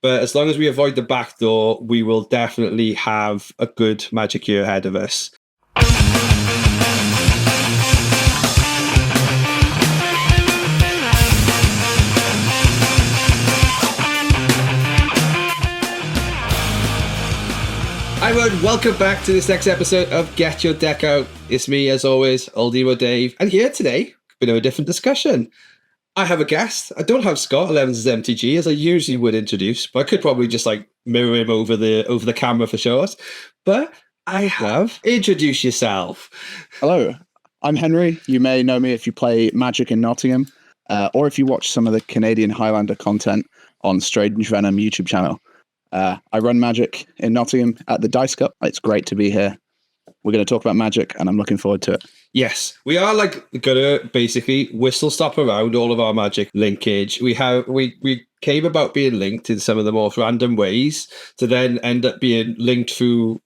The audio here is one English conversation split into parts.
But as long as we avoid the back door, we will definitely have a good Magic year ahead of us. Hi everyone, welcome back to this next episode of Get Your Deck Out. It's me, as always, Old Emo Dave, and here today, a bit of a different discussion. I have a guest. I don't have Scott, 11's MTG, as I usually would introduce, but I could probably just mirror him over the camera for shows. But I have. Introduce yourself. Hello, I'm Henry. You may know me if you play Magic in Nottingham, or if you watch some of the Canadian Highlander content on Strange Venom YouTube channel. I run Magic in Nottingham at the Dice Cup. It's great to be here. We're going to talk about Magic, and I'm looking forward to it. Yes, we are going to basically whistle stop around all of our Magic linkage. We came about being linked in some of the most random ways to then end up being linked through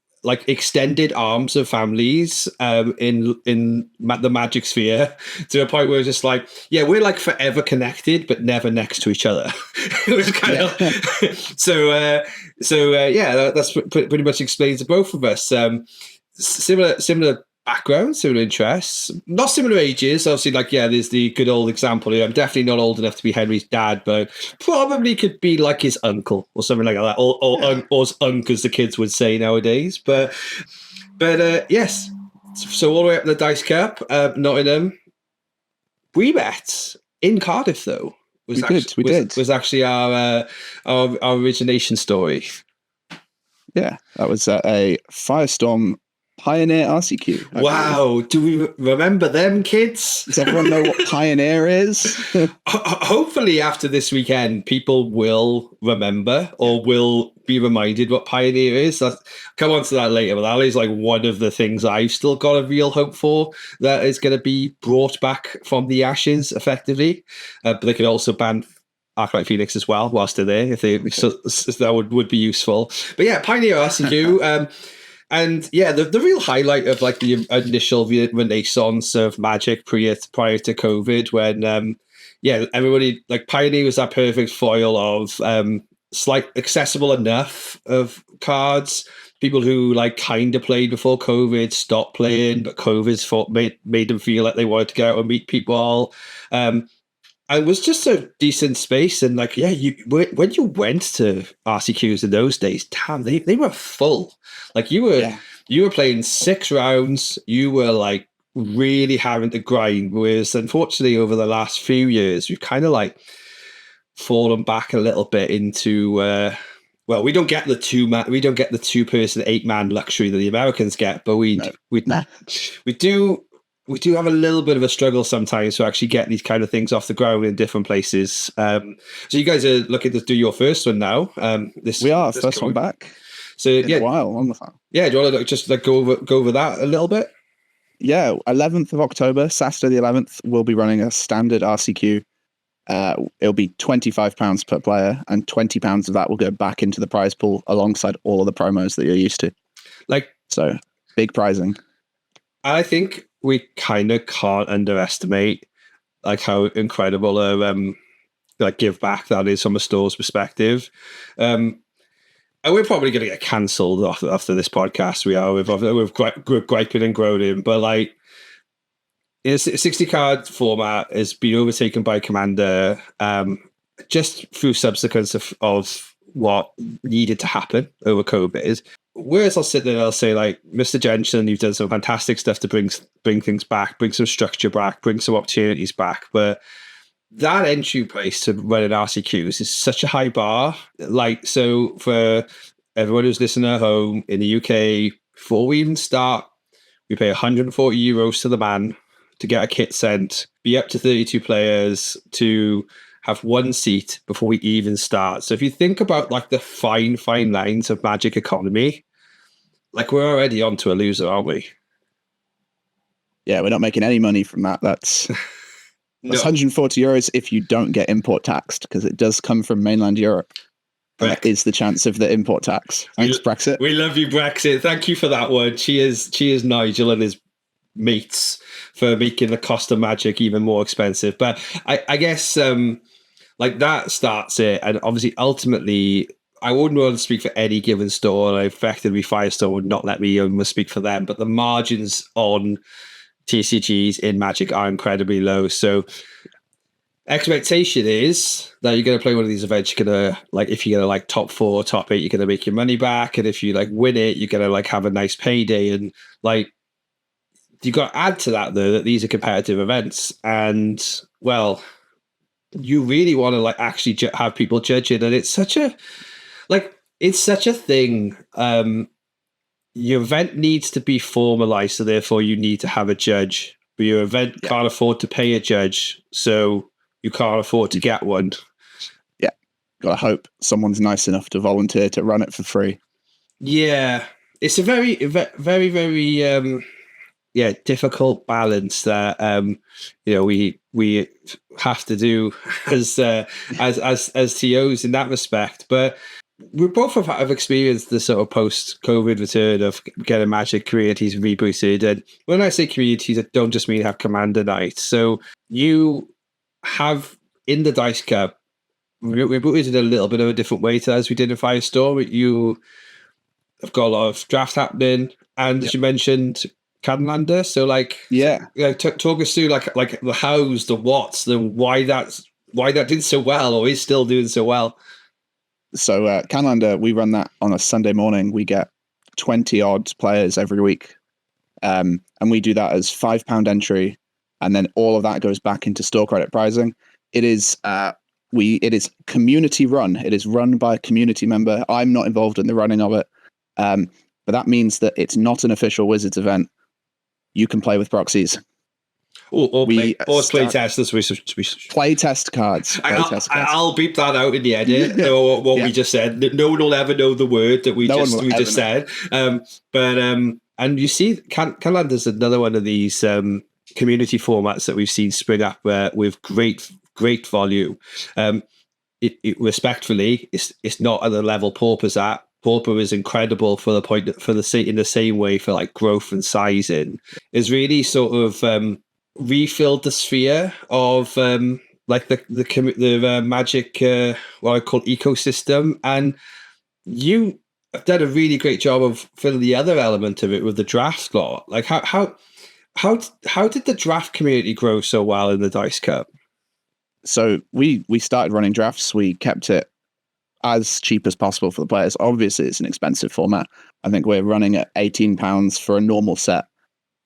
extended arms of families in the Magic sphere, to a point where it's just we're forever connected but never next to each other. It was kind of that's pretty much explains both of us. Similar backgrounds, similar interests, not similar ages. Obviously, there's the good old example here. I'm definitely not old enough to be Henry's dad, but probably could be like his uncle or something like that, or unk, as the kids would say nowadays. But yes. So all the way up the Dice Cup, Nottingham. We met in Cardiff, though. We did. Was actually our origination story. Yeah, that was a Firestorm Pioneer RCQ. Wow, do we remember them, kids? Does everyone know what Pioneer is? Hopefully after this weekend, people will remember or will be reminded what Pioneer is. I'll come on to that later, but that is one of the things I've still got a real hope for, that is going to be brought back from the ashes, effectively. But they could also ban Arclight Phoenix as well whilst they're there, so that would be useful. But yeah, Pioneer RCQ. And yeah, the real highlight of the initial renaissance of Magic prior to COVID, when everybody Pioneer was that perfect foil of accessible enough of cards. People who kind of played before COVID stopped playing, but COVID made them feel like they wanted to go out and meet people. And it was just a decent space. And when you went to RCQs in those days, damn, they were full. You were playing 6 rounds. You were really having to grind. Whereas unfortunately, over the last few years, we've kind of fallen back a little bit into. We don't get the 2-person 8-man luxury that the Americans get, but we do. We do have a little bit of a struggle sometimes to actually get these kind of things off the ground in different places. So you guys are looking to do your first one now. We are first one back. So a while on the phone. Yeah, do you want to just go over that a little bit? Yeah, 11th of October, Saturday the 11th, we'll be running a standard RCQ. It'll be £25 per player, and £20 of that will go back into the prize pool alongside all of the promos that you're used to. So big prizing. I think we kind of can't underestimate how incredible a give back that is from a store's perspective. And we're probably going to get cancelled after this podcast. We are with griping and groaning, but 60 card format has been overtaken by Commander just through subsequence of what needed to happen over COVID. Whereas I'll sit there and I'll say, Mr. Jensen, you've done some fantastic stuff to bring things back, bring some structure back, bring some opportunities back. But that entry price to running RCQs is such a high bar. So for everyone who's listening at home in the UK, before we even start, we pay €140 to the man to get a kit sent, be up to 32 players, to have one seat before we even start. So if you think about the fine lines of Magic economy, we're already onto a loser, aren't we? Yeah, we're not making any money from that. That's €140 if you don't get import taxed, because it does come from mainland Europe. That is the chance of the import tax. Thanks, Brexit. We love you, Brexit. Thank you for that one. Cheers, Nigel and his mates for making the cost of Magic even more expensive. But I guess that starts it, and obviously ultimately I wouldn't want to speak for any given store, and effectively Firestorm would not let me speak for them, but the margins on TCGs in Magic are incredibly low. So expectation is that you're going to play one of these events, you're going to, like, if you're going to like top 4, top 8, you're going to make your money back. And if you like win it, you're going to like have a nice payday. And like, you got to add to that though, that these are competitive events. And well, you really want to like actually have people judge it. And it's such a thing. Your event needs to be formalized. So therefore you need to have a judge, but your event can't afford to pay a judge. So you can't afford to get one. Yeah. Gotta hope someone's nice enough to volunteer to run it for free. Yeah. It's a very, very, very, difficult balance that, we have to do as TOs in that respect. But we both have experienced the sort of post-COVID return of getting Magic communities rebooted. And when I say communities, I don't just mean have Commander night. So you have in the Dice Cup, we put it in a little bit of a different way to as we did in Firestorm. You have got a lot of draft happening, and as you mentioned, Canlander. So talk us through like the hows, the whats, the why that did so well or is still doing so well. So Canlander, we run that on a Sunday morning. We get 20 odd players every week, and we do that as £5 entry. And then all of that goes back into store credit pricing. It is community run. It is run by a community member. I'm not involved in the running of it, but that means that it's not an official Wizards event. You can play with proxies. Or play testers. Play test cards. I'll beep that out in the edit. Or what we just said. No one will ever know the word that we just said. And you see, Canlander's another one of these community formats that we've seen spring up with great volume. It respectfully, it's not at the level Pauper's at. Pauper is incredible in the same way for like growth and sizing. It's really sort of refilled the sphere of like the Magic what I call ecosystem, and you have done a really great job of filling the other element of it with the draft slot. Like how did the draft community grow so well in the Dice Cup? So we started running drafts. We kept it as cheap as possible for the players. Obviously, it's an expensive format. I think we're running at £18 for a normal set,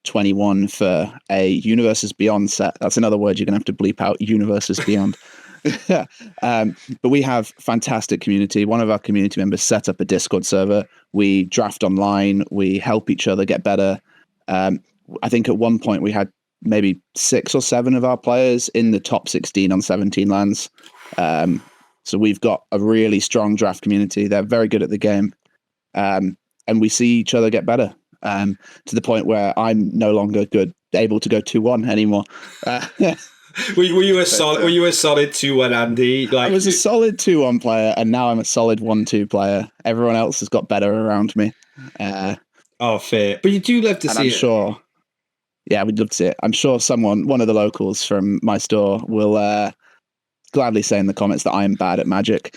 21 for a Universes Beyond set. That's another word you're going to have to bleep out, Universes Beyond. But we have fantastic community. One of our community members set up a Discord server. We draft online. We help each other get better. I think at one point we had maybe 6 or 7 of our players in the top 16 on 17 lands. So we've got a really strong draft community. They're very good at the game. And we see each other get better to the point where I'm no longer able to go 2-1 anymore. Were you a solid 2-1, Andy? I was a solid 2-1 player, and now I'm a solid 1-2 player. Everyone else has got better around me. Fair. But you do love to see it. Sure. Yeah, we'd love to see it. I'm sure one of the locals from my store will gladly say in the comments that I am bad at Magic.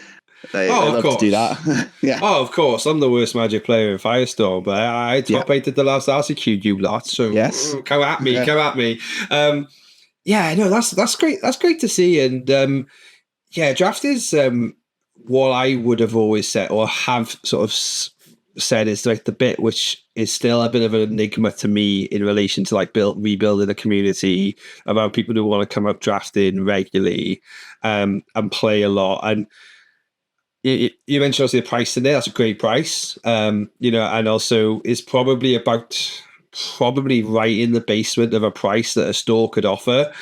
They love to do that. Yeah. Oh, of course. I'm the worst Magic player in Firestorm, but I top 8 the last RCQ, you lot. So yes. Come at me. That's great. That's great to see. And draft is what I would have always said, or have sort of said, is like the bit which is still a bit of an enigma to me in relation to like rebuilding a community around people who want to come up drafting regularly and play a lot. And you mentioned obviously the price in there. That's a great price. And also is probably right in the basement of a price that a store could offer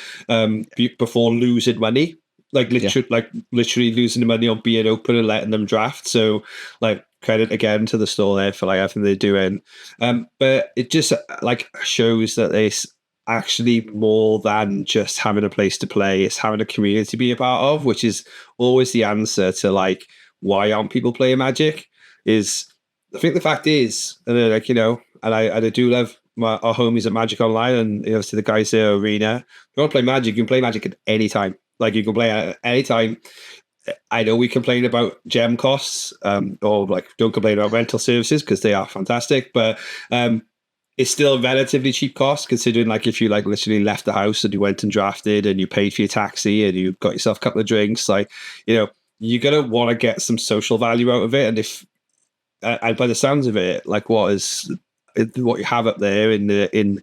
before losing money. Literally losing the money on being open and letting them draft. So like credit again to the store there for like everything they're doing. But it just like shows that it's actually more than just having a place to play. It's having a community to be a part of, which is always the answer to like, why aren't people playing Magic? I think the fact is, and I do love our homies at Magic Online, and obviously the guys there at Arena. If you want to play Magic, you can play Magic at any time. Like you can play at any time. I know we complain about gem costs, or like don't complain about rental services because they are fantastic, but it's still a relatively cheap cost considering like if you like literally left the house and you went and drafted and you paid for your taxi and you got yourself a couple of drinks, like, you know, you're gonna want to get some social value out of it. And if and by the sounds of it, like what you have up there in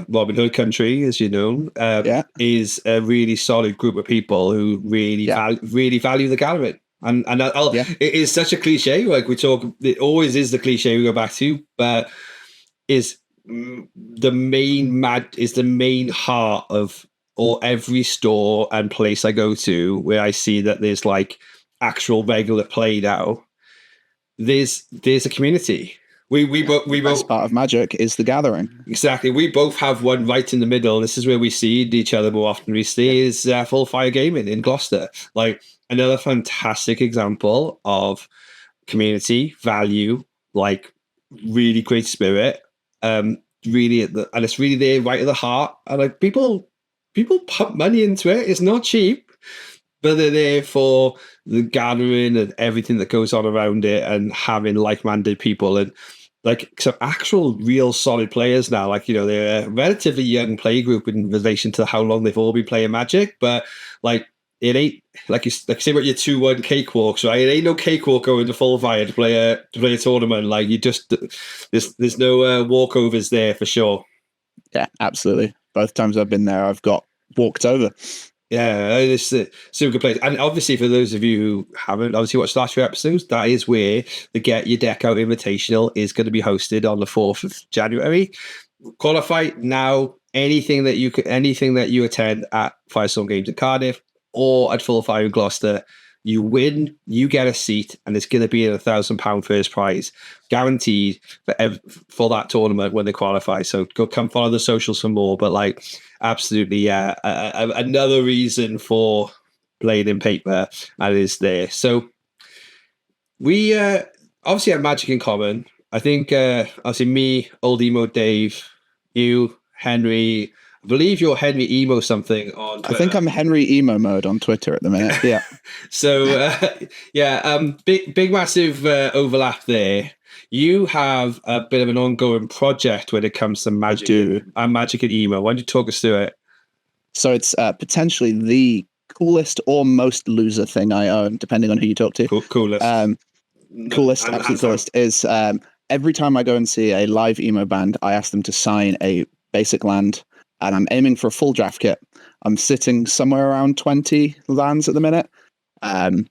Robin Hood country, as you know, is a really solid group of people who really value the gathering. And it is such a cliche. Like we talk, it always is the cliche we go back to, but is the main heart of every store and place I go to where I see that there's like actual regular play now. There's a community. We both part of Magic is the gathering. Exactly. We both have one right in the middle. This is where we see each other more often recently. Is Full Fire Gaming in Gloucester. Like another fantastic example of community value, like really great spirit. Really and it's really there right at the heart. And like people pump money into it. It's not cheap, but they're there for the gathering and everything that goes on around it and having like-minded people and like some actual real solid players now. Like, you know, they're a relatively young play group in relation to how long they've all been playing Magic, but like it ain't like you say about your 2-1 cakewalks, right? It ain't no cakewalk going to Full Fire to play a tournament. Like you just there's no walkovers there for sure. Yeah, absolutely. Both times I've been there, I've got walked over. Yeah, it's a super good place. And obviously, for those of you who haven't obviously watched the last few episodes, that is where the Get Your Deck Out Invitational is going to be hosted on the 4th of January. Qualify now. Anything that you attend at Firestorm Games in Cardiff or at Full Fire in Gloucester, you win, you get a seat, and it's going to be a £1,000 first prize guaranteed for that tournament when they qualify. So go come follow the socials for more. But like, absolutely, yeah, another reason for playing in paper, and it is there. So we obviously have Magic in common. I think obviously me, Old Emo Dave, you, Henry. I believe you're Henry Emo something on Twitter. I think I'm Henry Emo mode on Twitter at the minute. Yeah. So big massive overlap there. You have a bit of an ongoing project when it comes to Magic. And Magic and Emo. Why don't you talk us through it? So it's potentially the coolest or most loser thing I own, depending on who you talk to. Coolest. Absolute coolest is every time I go and see a live emo band, I ask them to sign a basic land. And I'm aiming for a full draft kit. I'm sitting somewhere around 20 lands at the minute. And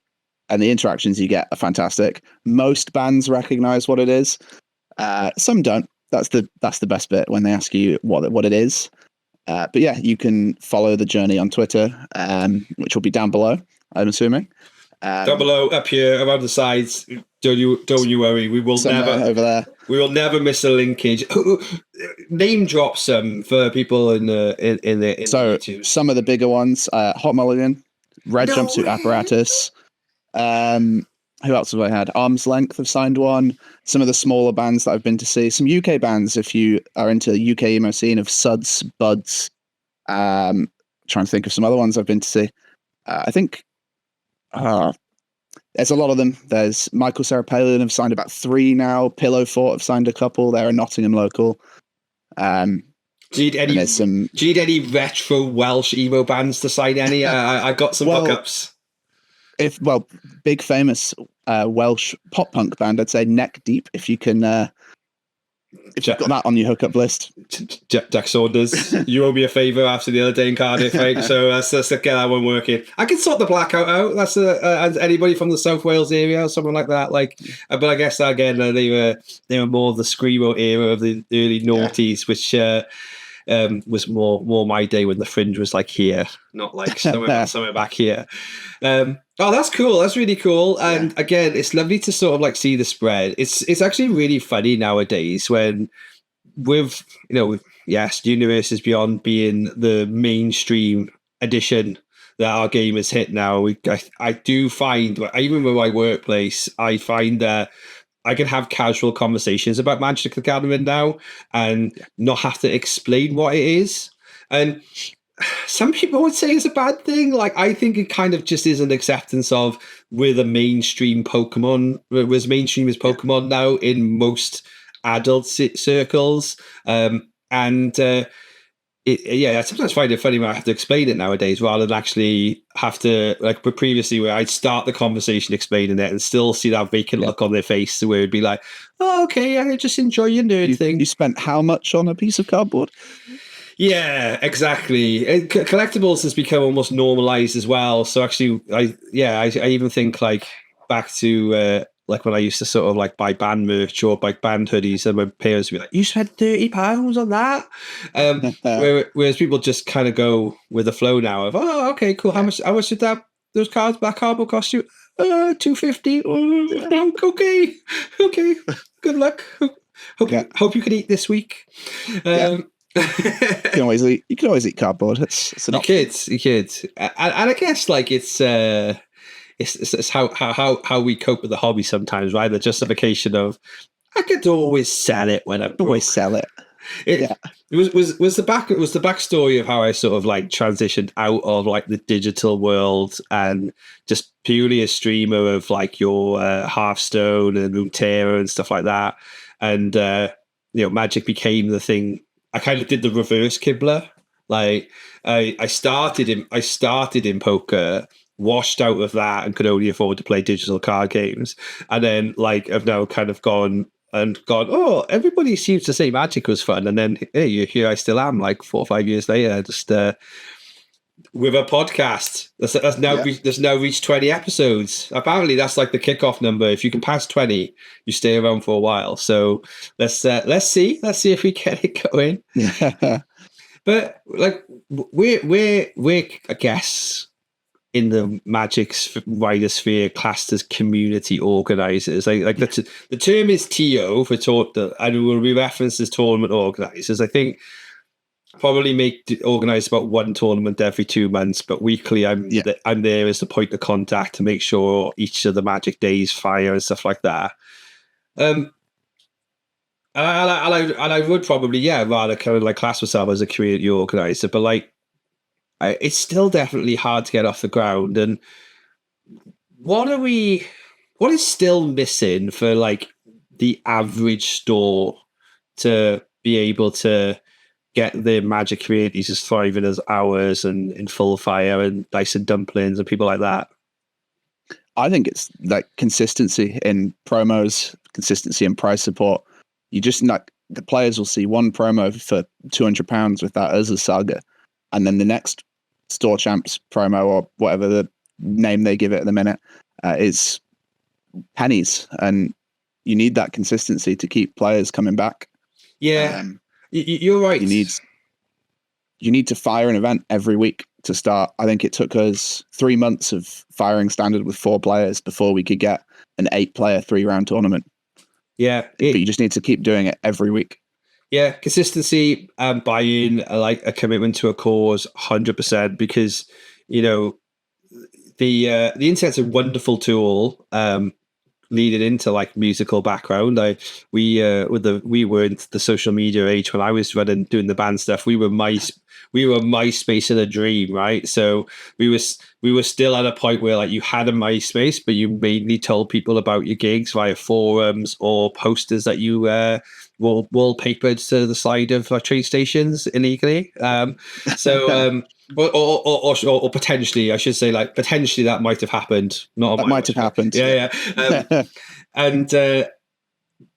the interactions you get are fantastic. Most bands recognize what it is. Some don't. That's the best bit when they ask you what it is. But yeah, you can follow the journey on Twitter, which will be down below, I'm assuming. Down below, up here, around the sides. Don't you worry. We will never over there. We will never miss a linkage. Name drop some for people in the YouTube. Some of the bigger ones: Hot Mulligan, Red Jumpsuit Apparatus. Who else have I had? Arm's Length have signed one. Some of the smaller bands that I've been to see. Some UK bands, if you are into the UK emo scene, of Suds, Buds. Trying to think of some other ones I've been to see. I think there's a lot of them. There's Michael Serapalian have signed about 3 now. Pillow Fort have signed a couple. They're a Nottingham local. Do you need any retro Welsh emo bands to sign any? I got some hookups. Big famous Welsh pop punk band, I'd say Neck Deep, if you can if you've got that on your hookup list. Jack Saunders, you owe me a favour after the other day in Cardiff, right? So let's get that one working. I can sort the Blackout out. That's anybody from the South Wales area or something like that. But I guess again they were more of the screamo era of the early noughties, which was more my day when the fringe was like here, not like somewhere back here. Oh, that's cool. That's really cool. And again, it's lovely to sort of like see the spread. It's actually really funny nowadays when Universes Beyond being the mainstream edition that our game has hit now. I do find, even with my workplace, I find that I can have casual conversations about Magic the Gathering now and not have to explain what it is. And some people would say it's a bad thing. Like, I think it kind of just is an acceptance of we're the mainstream Pokemon. We're as mainstream as Pokemon now in most adult circles. I sometimes find it funny when I have to explain it nowadays rather than actually have to, like, but previously where I'd start the conversation explaining it and still see that vacant look on their face where it'd be like, oh, okay, I just enjoy your nerd thing. You spent how much on a piece of cardboard? Yeah, exactly. Collectibles has become almost normalized as well. So actually, I even think like back to like when I used to sort of like buy band merch or like band hoodies, and my parents would be like, "You spent £30 on that," whereas people just kind of go with the flow now of, "Oh, okay, cool. How much did those cards that cardboard cost you? £250. Okay, okay. Good luck. Hope you can eat this week." You can always eat cardboard. It's an option. You kids, and I guess like it's how we cope with the hobby sometimes, right? The justification of I could always sell it when I always sell it. It was the backstory of how I sort of like transitioned out of like the digital world and just purely a streamer of like your Hearthstone and Runeterra and stuff like that, and Magic became the thing. I kind of did the reverse Kibler. Like I started in poker, washed out of that, and could only afford to play digital card games. And then like I've now kind of gone, oh, everybody seems to say Magic was fun. And then hey, here I still am, like 4 or 5 years later, just with a podcast that's now reached 20 episodes. Apparently that's like the kickoff number. If you can pass 20, you stay around for a while. So let's see if we get it going. But like we're I guess in the Magic wider sphere classed as community organizers. Like the term is TO for and will be referenced as tournament organizers. I think probably organize about one tournament every 2 months, but weekly I'm there as the point of contact to make sure each of the Magic days fire and stuff like that. And I would probably rather kind of like class myself as a community organizer, but like it's still definitely hard to get off the ground. And what is still missing for like the average store to be able to get the Magic communities as thriving as ours and in Full Fire and Dice and Dumplings and people like that? I think it's like consistency in promos, consistency in price support. You just the players will see one promo for £200 with that Urza Saga, and then the next Store Champs promo or whatever the name they give it at the minute is pennies, and you need that consistency to keep players coming back. Yeah. You're right. You need to fire an event every week to start. I think it took us 3 months of firing standard with 4 players before we could get an 8-player 3-round tournament. Yeah. But you just need to keep doing it every week. Yeah, consistency and buy-in, like a commitment to a cause, 100%. Because the internet's a wonderful tool. Leading into like musical background, we weren't the social media age when I was doing the band stuff. We were MySpace in a dream, right? So we were still at a point where like you had a MySpace, but you mainly told people about your gigs via forums or posters that you wallpapered to the side of train stations illegally. Or potentially, I should say, like potentially that might have happened. That might have happened. Yeah.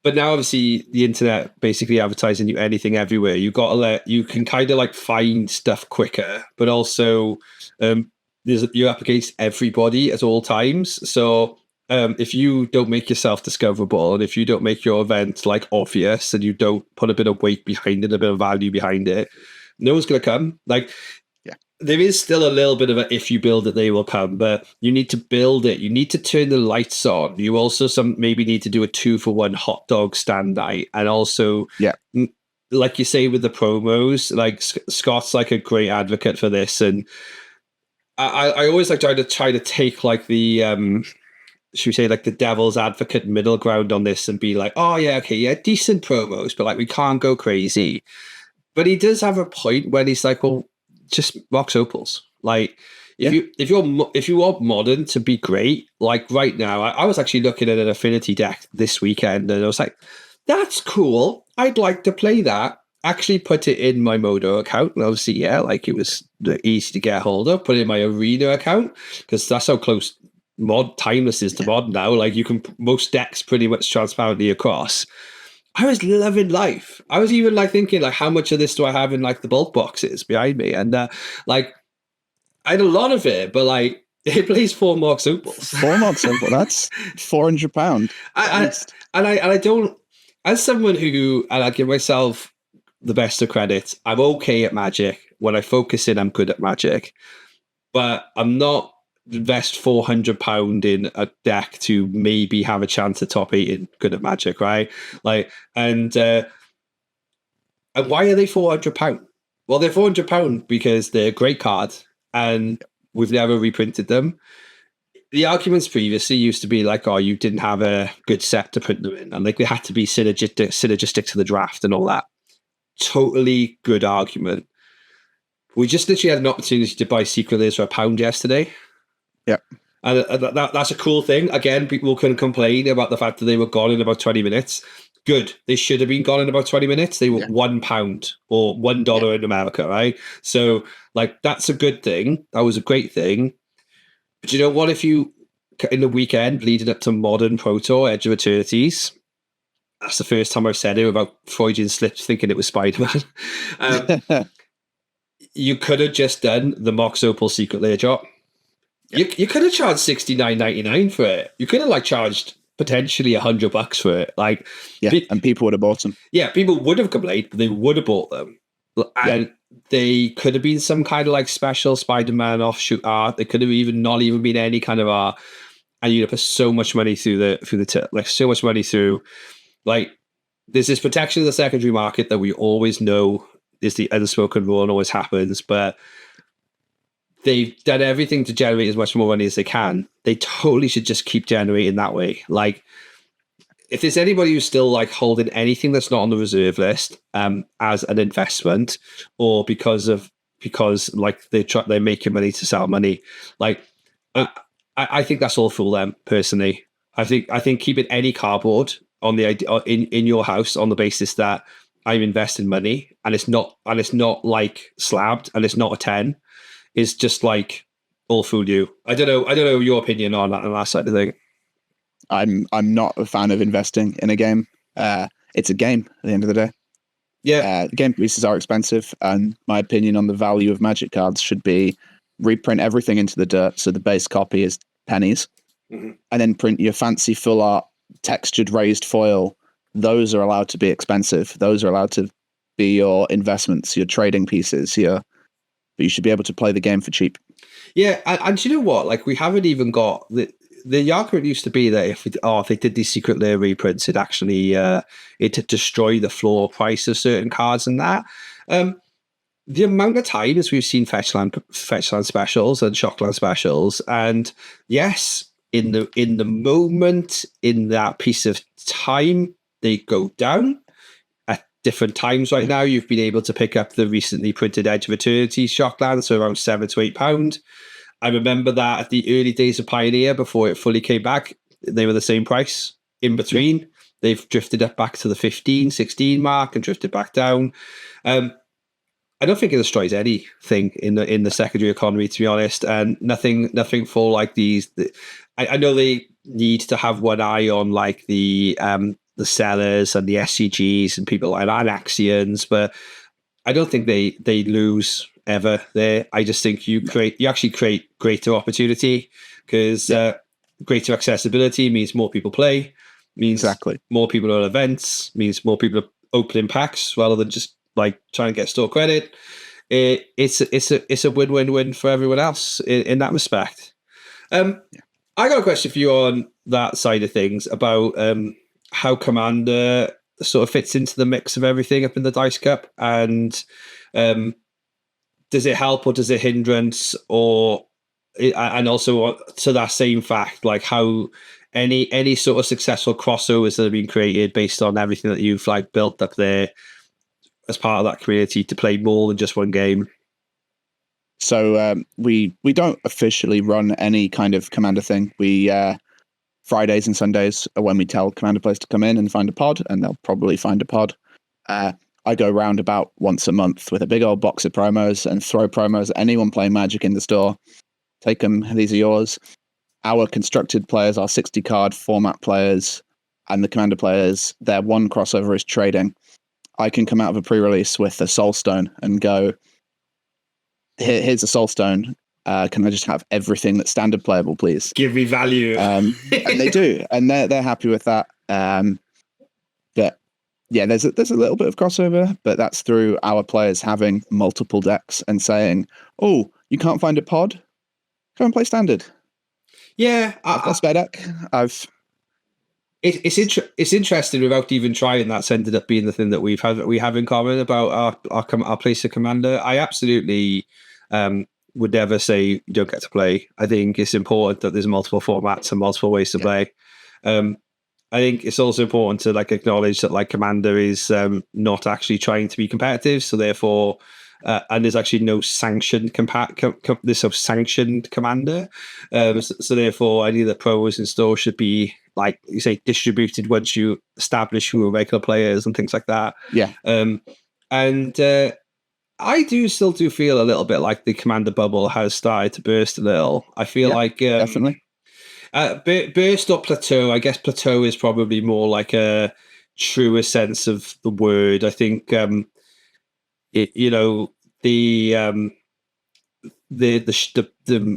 But now obviously the internet basically advertising you anything everywhere. You can kind of like find stuff quicker, but also you're up against everybody at all times. So if you don't make yourself discoverable, and if you don't make your event like obvious, and you don't put a bit of weight behind it, a bit of value behind it, no one's going to come. Like, there is still a little bit of a, if you build it, they will come, but you need to build it. You need to turn the lights on. You also maybe need to do a 2-for-1 hot dog stand night. And also, like you say with the promos, like Scott's like a great advocate for this. And I always like try to take like the, should we say like the devil's advocate middle ground on this and be like, oh yeah, okay, yeah, decent promos, but like we can't go crazy. But he does have a point when he's like, well, just Mox Opals. Like if you want modern to be great, like right now, I was actually looking at an Affinity deck this weekend, and I was like, that's cool. I'd like to play that. Actually put it in my Modo account, and obviously, yeah, like it was easy to get a hold of. Put it in my Arena account, because that's how close Timeless is to mod now. Like you can most decks pretty much transparently across. I was loving life. I was even like thinking like, how much of this do I have in like the bulk boxes behind me? And like I had a lot of it, but like it plays 4 Mox Opals. 4 Mox Opals. That's £400. I don't. As someone who, and I give myself the best of credit, I'm okay at Magic. When I focus in, I'm good at Magic, but I'm not invest £400 in a deck to maybe have a chance at top 8 in good at Magic, right? Like, and why are they £400? Well, they're £400 because they're a great card, and we've never reprinted them. The arguments previously used to be like, oh, you didn't have a good set to print them in, and like they had to be synergistic to the draft and all that. Totally good argument. We just literally had an opportunity to buy Secret Layers for £1 yesterday. Yeah. And that's a cool thing. Again, people can complain about the fact that they were gone in about 20 minutes. Good. They should have been gone in about 20 minutes. They were £1 or $1 in America, right? So, like, that's a good thing. That was a great thing. But you know what? If you, in the weekend leading up to Modern Pro Tour, Edge of Eternities, that's the first time I've said it without Freudian slips thinking it was Spider-Man. You could have just done the Mox Opal Secret Lair drop. You could have charged $69.99 for it. You could have like charged potentially $100 for it. Like, and people would have bought them. Yeah, people would have complained, but they would have bought them. And they could have been some kind of like special Spider-Man offshoot art. They could have even not even been any kind of art. And you'd have put so much money through the so much money through. Like, there's this protection of the secondary market that we always know is the unspoken rule and always happens, but they've done everything to generate as much more money as they can. They totally should just keep generating that way. Like, if there's anybody who's still like holding anything that's not on the reserve list as an investment, or because like they're making money to sell money, like I think that's all for them personally. I think keeping any cardboard on the idea in your house on the basis that I'm investing money and it's not like slabbed and it's not a 10 is just like all fool you. I don't know your opinion on that side of the thing. I'm not a fan of investing in a game. It's a game at the end of the day. Yeah. Game pieces are expensive, and my opinion on the value of Magic cards should be reprint everything into the dirt, so the base copy is pennies, and then print your fancy full art textured raised foil. Those are allowed to be expensive. Those are allowed to be your investments, your trading pieces, but you should be able to play the game for cheap. Yeah, and you know what? Like, we haven't even got the argument used to be that if they did these Secret Lair reprints, it'd destroy the floor price of certain cards and that. The amount of times we've seen Fetchland specials and Shockland specials, and yes, in the moment, in that piece of time, they go down. At different times right now, you've been able to pick up the recently printed Edge of Eternity Shockland, so around £7 to £8. I remember that at the early days of Pioneer, before it fully came back, they were the same price. In between, they've drifted up back to the 15, 16 mark and drifted back down. I don't think it destroys anything in the secondary economy, to be honest, and nothing for like these. I know they need to have one eye on like the sellers and the SCGs and people like that, and Axions, but I don't think they lose ever there. I just think you actually create greater opportunity, because greater accessibility means more people play, means more people at events, means more people are opening packs rather than just like trying to get store credit. It's a win-win-win for everyone else in that respect. I got a question for you on that side of things about how Commander sort of fits into the mix of everything up in the Dice Cup, and does it help or does it hindrance, and also to that same fact, like how any sort of successful crossovers that have been created based on everything that you've like built up there as part of that community to play more than just one game? So we don't officially run any kind of Commander thing. We Fridays and Sundays are when we tell Commander players to come in and find a pod, and they'll probably find a pod. I go round about once a month with a big old box of promos and throw promos at anyone playing Magic in the store. Take them, these are yours. Our constructed players are 60 card format players, and the Commander players, their one crossover is trading. I can come out of a pre-release with a Soul Stone and go, here's a Soul Stone. Can I just have everything that's standard playable, please? Give me value. And they do, and they're happy with that. But yeah, there's a little bit of crossover, but that's through our players having multiple decks and saying, "Oh, you can't find a pod? Go and play standard." Yeah, I've got a spare deck. It's interesting. Without even trying, that's ended up being the thing that we have in common about our place of Commander. I absolutely would never say you don't get to play. I think it's important that there's multiple formats and multiple ways to play. I think it's also important to like acknowledge that like Commander is not actually trying to be competitive, so therefore, and there's actually no sanctioned sanctioned Commander. So therefore, any of the pros in store should be like you say distributed once you establish who are regular players and things like that. Yeah. I still feel a little bit like the Commander bubble has started to burst a little. I feel like definitely. Burst or plateau. I guess plateau is probably more like a truer sense of the word. I think the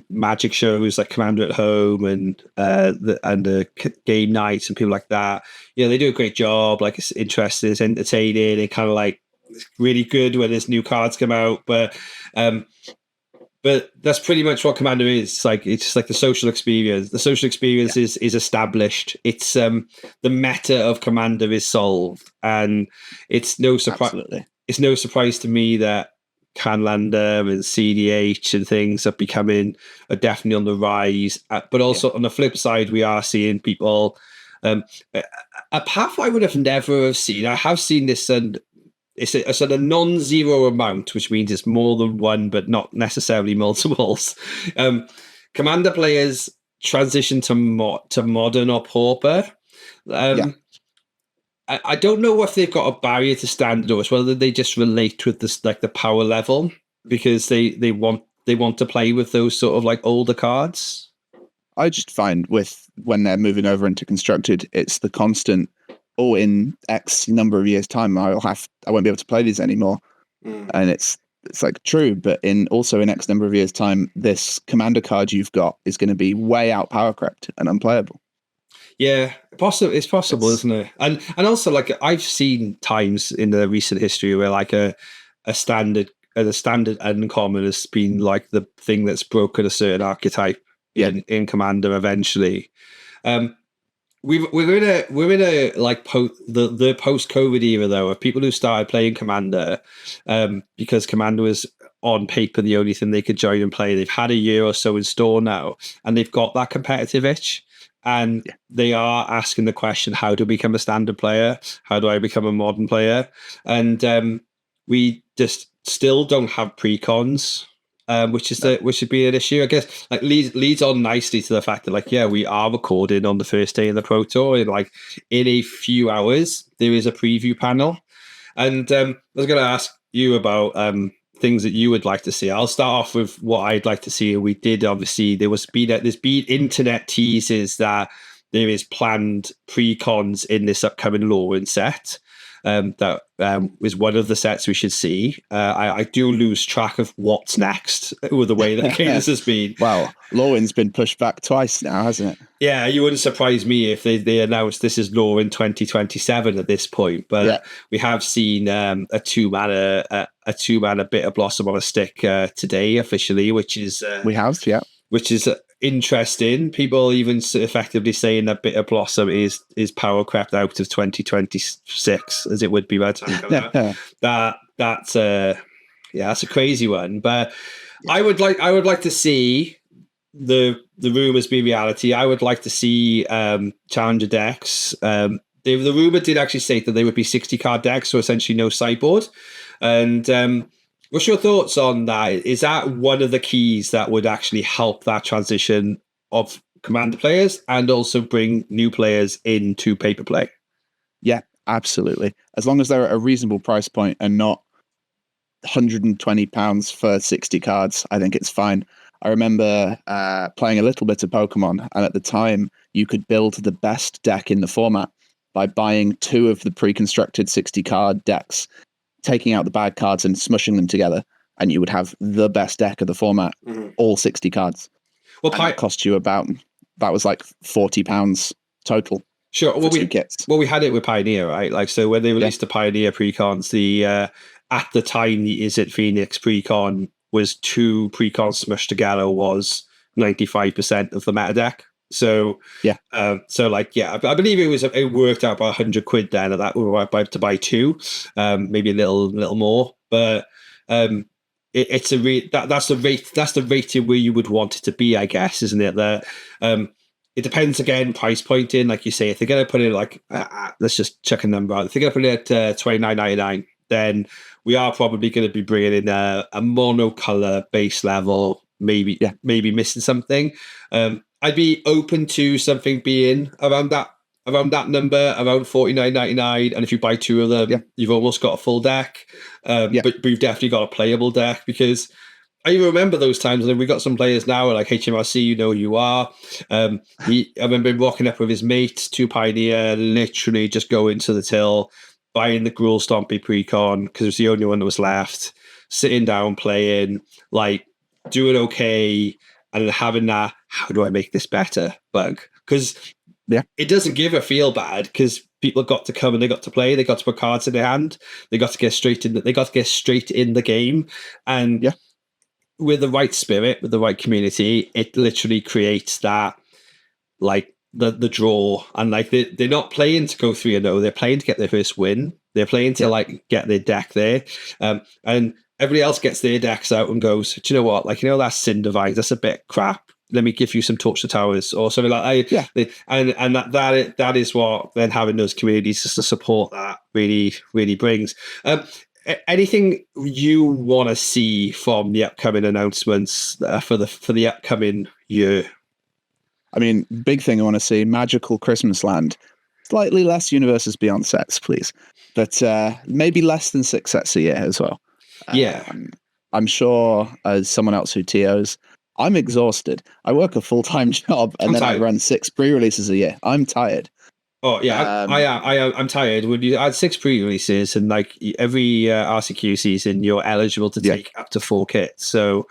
Magic shows like Commander at Home and the game nights and people like that. They do a great job. Like it's interesting, it's entertaining, and kind of like it's really good when there's new cards come out. But that's pretty much what Commander is. It's just like the social experience. The social experience is established. It's the meta of Commander is solved, and it's no surprise. Absolutely. It's no surprise to me that Canlander and CDH and things are definitely on the rise. But also on the flip side, we are seeing people. A path I would have never have seen. I have seen this, and it's a sort of non-zero amount, which means it's more than one, but not necessarily multiples. Commander players transition to modern or pauper. I don't know if they've got a barrier to standard, or whether they just relate with this, like the power level, because they want to play with those sort of like older cards. I just find when they're moving over into constructed, it's the constant. Oh, in X number of years' time, I won't be able to play these anymore, and it's like true. But in X number of years' time, this Commander card you've got is going to be way out power crept and unplayable. Yeah, it's possible, isn't it? And also, like I've seen times in the recent history where like a standard uncommon has been like the thing that's broken a certain archetype in Commander eventually. We're in a like the post-COVID era though, of people who started playing Commander because Commander was on paper the only thing they could join and play. They've had a year or so in store now, and they've got that competitive itch, and they are asking the question: how do I become a standard player? How do I become a modern player? And we just still don't have precons. Which should be an issue, I guess. Like leads on nicely to the fact that like we are recording on the first day of the Pro Tour, and like in a few hours there is a preview panel, and I was going to ask you about things that you would like to see. I'll start off with what I'd like to see. We did obviously there's been internet teases that there is planned precons in this upcoming Lauren set. That is one of the sets we should see. I do lose track of what's next with the way that Cadence has been. Well, Lorwyn's been pushed back twice now, hasn't it? Yeah, you wouldn't surprise me if they announced this is Lauren 2027 at this point. But we have seen a two mana Bitter Blossom on a stick today officially, which is which is interesting. People even effectively saying that Bitter Blossom is power crept out of 2026, as it would be by the time that's a crazy one. But I would like to see the rumors be reality. I would like to see challenger decks. The rumor did actually state that they would be 60 card decks, so essentially no sideboard. And What's your thoughts on that? Is that one of the keys that would actually help that transition of Commander players and also bring new players into paper play? Yeah, absolutely. As long as they're at a reasonable price point and not £120 for 60 cards, I think it's fine. I remember playing a little bit of Pokemon, and at the time, you could build the best deck in the format by buying 2 of the pre-constructed 60 card decks, taking out the bad cards and smushing them together, and you would have the best deck of the format, all 60 cards. Well, that cost you that was like £40 total. Sure. Well, two kits. We had it with Pioneer, right? Like, so when they released the Pioneer precons, at the time the Is It Phoenix precon was 2 precons smushed together was 95% of the meta deck. So I believe it worked out about £100 then. At that we were about to buy 2, maybe a little more, but that's the rating where you would want it to be, I guess, isn't it? It depends again, price pointing, like you say. If they're going to put it let's just check a number out. If they're going to put it at $29.99, then we are probably going to be bringing in a monocolor base level. Maybe missing something. I'd be open to something being around that number, around $49.99. And if you buy 2 of them, you've almost got a full deck. But you've definitely got a playable deck, because I even remember those times, and we got some players now like HMRC, you know who you are. I remember him walking up with his mates to Pioneer, literally just going to the till, buying the Gruul Stompy precon because it was the only one that was left, sitting down playing, like doing okay, and having that how do I make this better bug, because it doesn't give a feel bad, because people got to come and they got to play, they got to put cards in their hand, they got to get straight in the game, and with the right spirit, with the right community, it literally creates that, like, the draw. And like they're not playing to go 3-0, they're playing to get their first win. They're playing to like get their deck there. And everybody else gets their decks out and goes, do you know what? Like, that Cinder Vines, that's a bit crap. Let me give you some Torch the Towers or something like that. And that is what then having those communities just to support that really, really brings. Anything you want to see from the upcoming announcements for the upcoming year? I mean, big thing I want to see: Magical Christmas Land. Slightly less Universes Beyond sets, please, but maybe less than 6 sets a year as well. I'm sure, as someone else who TOs, I'm exhausted. I work a full-time job and I run 6 pre-releases a year. I'm tired. Oh yeah, I'm tired. When you add 6 pre-releases and like every RCQ season, you're eligible to take up to 4 kits. So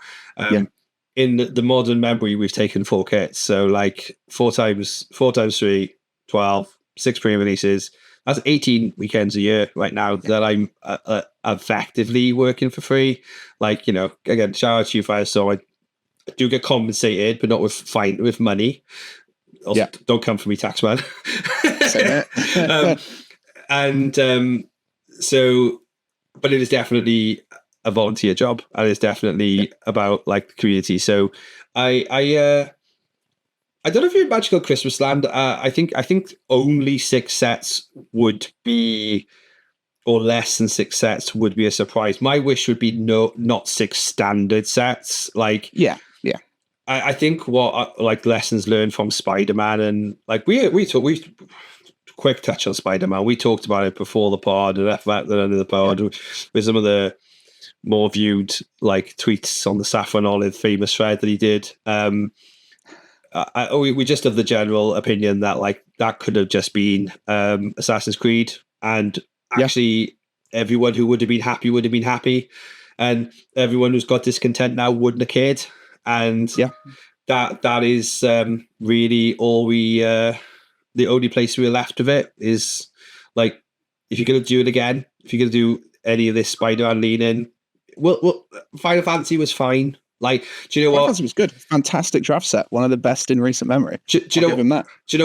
in the modern memory, we've taken 4 kits. So like 4 times 3, 12, 6 pre-releases. That's 18 weekends a year right now that I'm effectively working for free. Like, again, shout out to you, Firestorm. I do get compensated, but not with money. Also, don't come for me, taxman. But it is definitely a volunteer job, and it's definitely about like the community. So I don't know if you're Magical Christmas Land. I think only 6 sets would be, or less than 6 sets would be a surprise. My wish would be not 6 standard sets. Like I think what like lessons learned from Spider-Man, and like we quick touch on Spider-Man. We talked about it before the pod and after that under the pod with some of the more viewed like tweets on the Saffron Olive famous thread that he did. We just have the general opinion that like that could have just been Assassin's Creed, and actually everyone who would have been happy, and everyone who's got discontent now wouldn't have cared. And that is really all the only place we're left of it is like, if you're going to do it again, if you're going to do any of this Spider-Man leaning, well, Final Fantasy was fine. Like, do you know what? Final Fantasy was good. Fantastic draft set. One of the best in recent memory. Do you know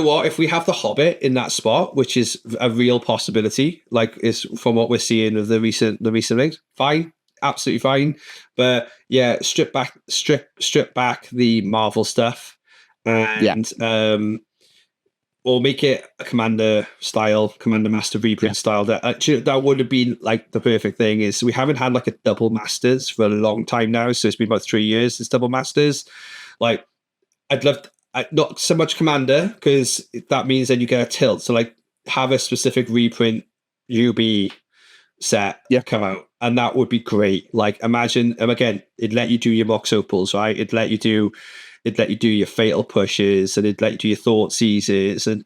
what? If we have the Hobbit in that spot, which is a real possibility, like is from what we're seeing of the recent things, fine. Absolutely fine. But strip back the Marvel stuff, and or make it a Commander Master reprint style. That would have been like the perfect thing. Is we haven't had like a double Masters for a long time now, so it's been about 3 years since double Masters. Like, I'd love not so much Commander, because that means then you get a tilt. So like, have a specific reprint UB set come out, and that would be great. Like, imagine, again, it'd let you do your Mox Opals, right? It'd let you do your Fatal Pushes, and it'd let you do your Thought Seizes, and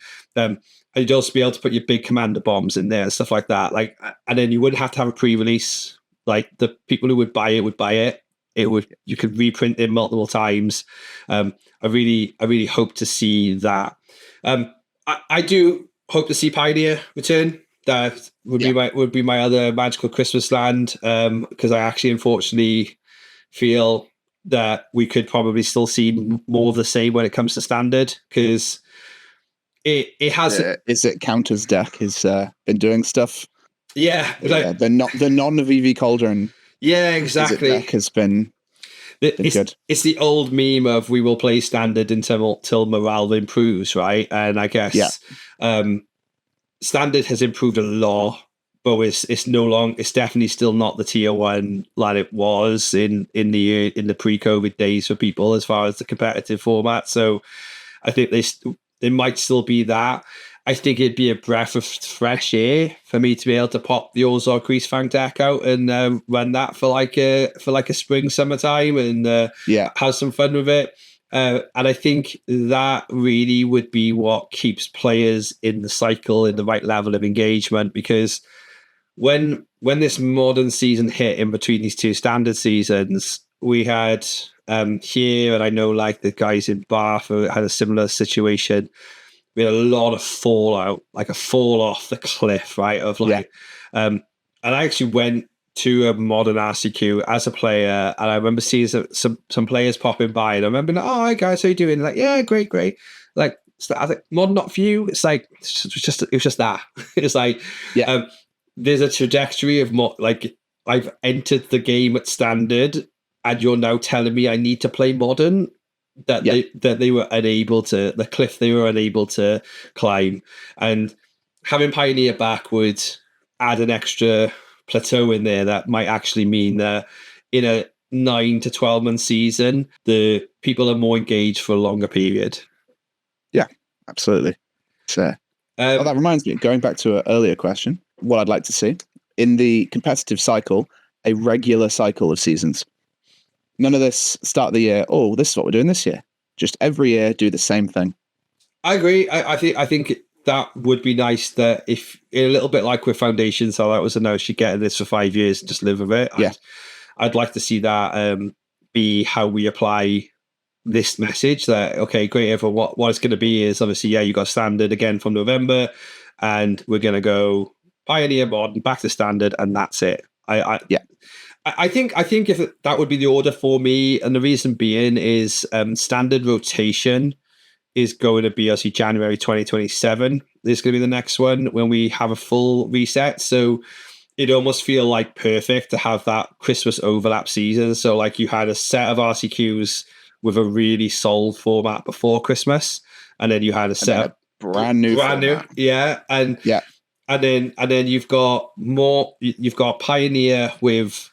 you'd also be able to put your big Commander Bombs in there and stuff like that. Like, and then you wouldn't have to have a pre-release. Like, the people who would buy it. You could reprint it multiple times. I really hope to see that. I do hope to see Pioneer return. That would be my other magical Christmas land, because I actually unfortunately feel that we could probably still see more of the same when it comes to Standard, because it has. Is it Counter's deck has been doing stuff? Yeah, like, the non-VV Cauldron. Yeah, exactly. Deck has been good. It's the old meme of we will play Standard until morale improves, right? And I guess Standard has improved a lot, but it's definitely still not the tier 1 like it was in the pre-COVID days for people as far as the competitive format. So I think they might still be that. I think it'd be a breath of fresh air for me to be able to pop the Ozark Greasefang deck out and run that for like a spring summertime and have some fun with it. And I think that really would be what keeps players in the cycle, in the right level of engagement, because when this modern season hit in between these two standard seasons, we had here, and I know like the guys in Bath had a similar situation. We had a lot of fallout, like a fall off the cliff, right? And I actually went to a modern RCQ as a player, and I remember seeing some players popping by, and I remember, oh, hi guys, how you doing? Like, yeah, great. Like, I think modern not for you. It's like it was just that. It's like there's a trajectory of like I've entered the game at Standard, and you're now telling me I need to play modern. That they were unable to, the cliff they were unable to climb, and having Pioneer back would add an extra plateau in there that might actually mean that in a 9 to 12 month season, the people are more engaged for a longer period. Yeah, absolutely. So, that reminds me, going back to an earlier question, what I'd like to see in the competitive cycle, a regular cycle of seasons. None of this start of the year, oh, this is what we're doing this year. Just every year, do the same thing. I agree. I think that would be nice, that if a little bit like with Foundations, how that was announced, you get this for 5 years and just live with it. Yeah. I'd like to see that be how we apply this message, that, okay, great, everyone, what it's going to be is obviously, you got Standard again from November, and we're going to go Pioneer, Modern, back to Standard, and that's it. I think if that would be the order for me, and the reason being is Standard rotation is going to be obviously January 2027. This is going to be the next one when we have a full reset. So it almost feel like perfect to have that Christmas overlap season. So like you had a set of RCQs with a really solid format before Christmas, and then you had a set of brand new, and then you've got more. You've got Pioneer with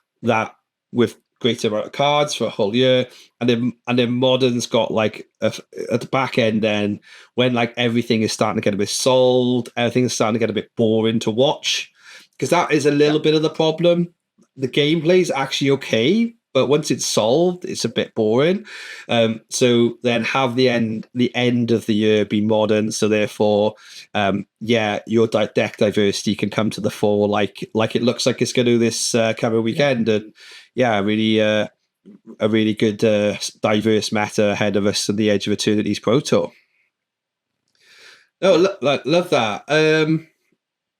greater amount of cards for a whole year, and then Modern's got like at the back end, then when like everything is starting to get a bit sold, everything is starting to get a bit boring to watch, because that is a little bit of the problem. The gameplay is actually okay, but once it's solved, it's a bit boring. So then have the end of the year be Modern, so therefore your deck diversity can come to the fore, like it looks like it's going to do this coming weekend. And a really good diverse meta ahead of us on the Edge of Eternity's Pro Tour. Oh, love that.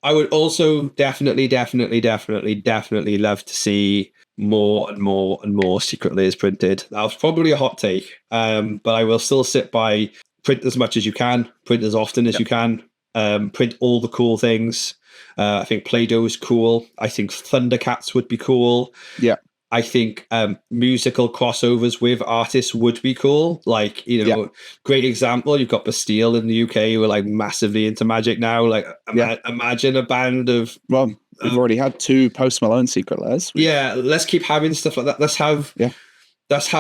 I would also definitely love to see more and more Secret Layers printed. That was probably a hot take, but I will still sit by print as much as you can, print as often as you can, print all the cool things. I think Play-Doh is cool. I think Thundercats would be cool. Yeah. I think musical crossovers with artists would be cool. Like, great example, you've got Bastille in the UK who are like massively into Magic now. Like, imagine a band of... Well, we've already had 2 Post Malone secret layers. Yeah, let's keep having stuff like that. Let's have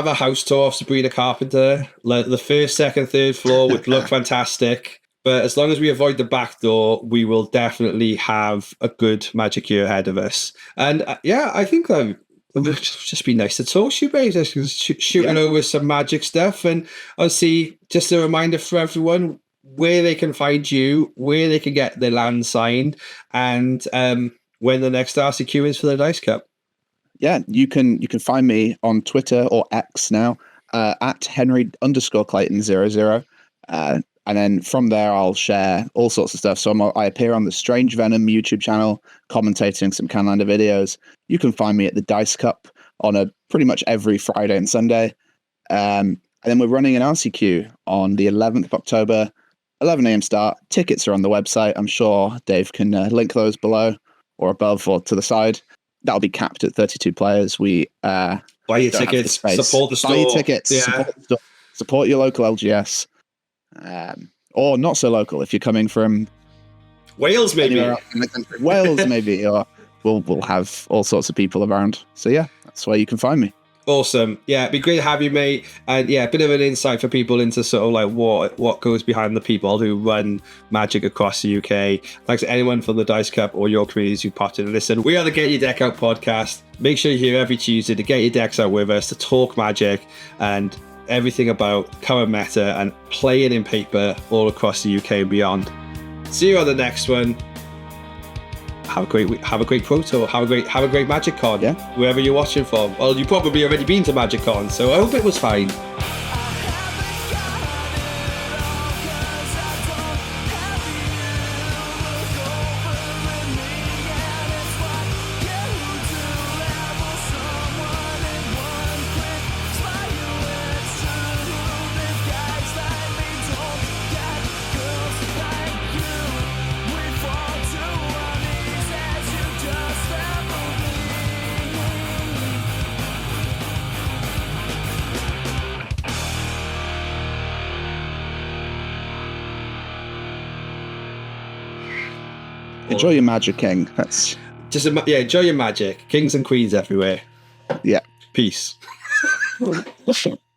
a house tour of Sabrina Carpenter. Like, the first, second, third floor would look fantastic. But as long as we avoid the back door, we will definitely have a good Magic year ahead of us. And I think it would just be nice to talk to you, mate. Just shooting over some Magic stuff. And obviously, just a reminder for everyone where they can find you, where they can get their land signed, and when the next RCQ is for the Dice Cup. Yeah, you can find me on Twitter or X now at Henry_Clayton00. And then from there, I'll share all sorts of stuff. So I appear on the Strange Venom YouTube channel, commentating some Canlander videos. You can find me at the Dice Cup on pretty much every Friday and Sunday. And then we're running an RCQ on the 11th of October, 11 a.m. start. Tickets are on the website. I'm sure Dave can link those below or above or to the side. That'll be capped at 32 players. We buy your tickets, support the store. Buy your tickets, support your local LGS. Or not so local if you're coming from Wales, maybe. Wales, maybe, or we'll have all sorts of people around. So yeah, that's where you can find me. Awesome. Yeah, it'd be great to have you, mate. And a bit of an insight for people into sort of like what goes behind the people who run Magic across the UK. Thanks to anyone from the Dice Cup or your communities who popped in and listened. We are the Get Your Deck Out podcast. Make sure you're here every Tuesday to get your decks out with us, to talk Magic and everything about current meta and playing in paper all across the UK and beyond. See you on the next one. Have a great week. Have a great Pro Tour. Have a great Magic Con. Yeah. Wherever you're watching from. Well, you probably already been to Magic Con, so I hope it was fine. Enjoy your Magic, King. That's just enjoy your Magic. Kings and queens everywhere. Yeah. Peace.